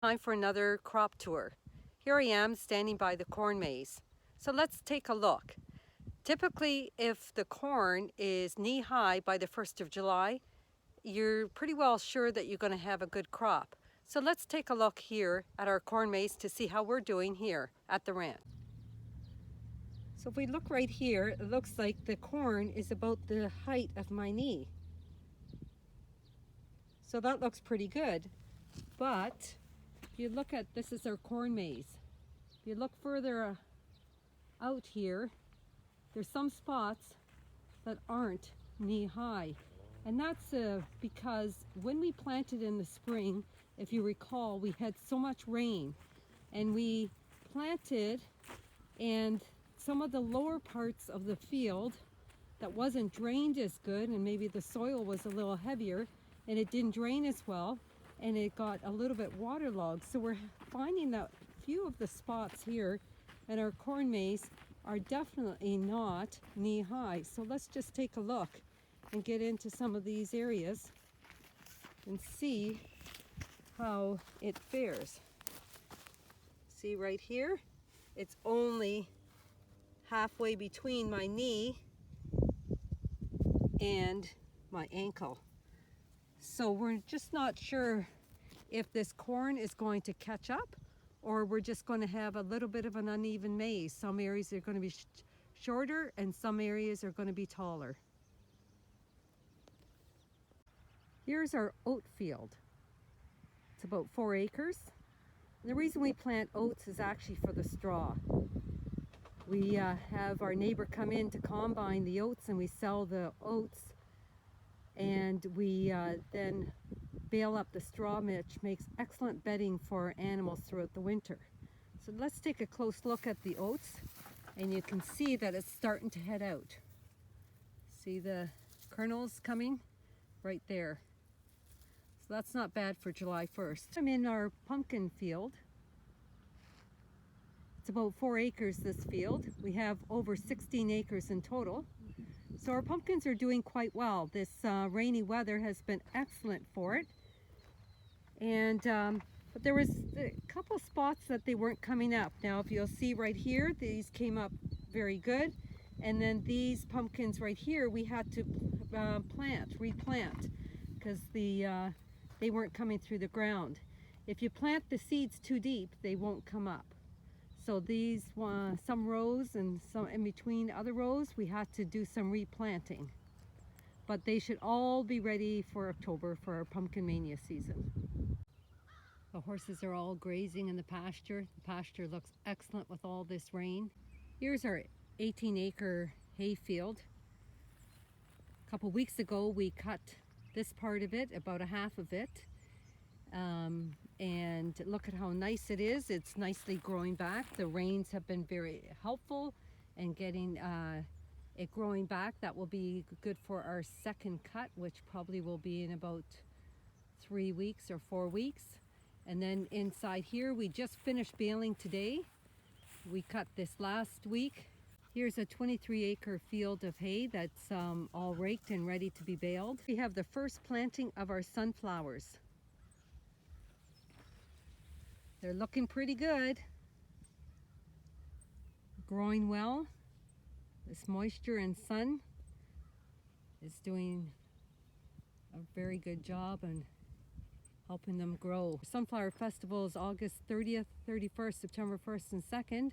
Time for another crop tour. Here I am standing by the corn maze. So let's take a look. Typically, if the corn is knee-high by the 1st of July, you're pretty well sure that you're going to have a good crop. So let's take a look here at our corn maze to see how we're doing here at the ranch. So if we look right here, it looks like the corn is about the height of my knee. So that looks pretty good. But if you look at, this is our corn maze. If you look further out here, there's some spots that aren't knee high. And that's because when we planted in the spring, if you recall, we had so much rain and we planted, and some of the lower parts of the field that wasn't drained as good, and maybe the soil was a little heavier and it didn't drain as well, and it got a little bit waterlogged. So we're finding that few of the spots here in our corn maze are definitely not knee high. So let's just take a look and get into some of these areas and see how it fares. See right here, it's only halfway between my knee and my ankle. So we're just not sure if this corn is going to catch up, or we're just going to have a little bit of an uneven maze. Some areas are going to be shorter and some areas are going to be taller. Here's our oat field. It's about 4 acres. And the reason we plant oats is actually for the straw. We have our neighbor come in to combine the oats, and we sell the oats, and we then bale up the straw, which makes excellent bedding for animals throughout the winter. So let's take a close look at the oats, and you can see that it's starting to head out. See the kernels coming right there. So that's not bad for July 1st. I'm in our pumpkin field. It's about 4 acres, this field. We have over 16 acres in total. So our pumpkins are doing quite well. This rainy weather has been excellent for it. And but there was a couple spots that they weren't coming up. Now if you'll see right here, these came up very good. And then these pumpkins right here, we had to replant, because they weren't coming through the ground. If you plant the seeds too deep, they won't come up. So these, some rows and some in between other rows, we had to do some replanting. But they should all be ready for October for our pumpkin mania season. The horses are all grazing in the pasture. The pasture looks excellent with all this rain. Here's our 18-acre hay field. A couple weeks ago we cut this part of it, about a half of it. And look at how nice it is. It's nicely growing back. The rains have been very helpful in getting it growing back. That will be good for our second cut, which probably will be in about 3 weeks or 4 weeks. And then inside here, we just finished baling today. We cut this last week. Here's a 23-acre field of hay that's all raked and ready to be baled. We have the first planting of our sunflowers. They're looking pretty good. Growing well. This moisture and sun is doing a very good job and helping them grow. Sunflower Festival is August 30th, 31st, September 1st and 2nd.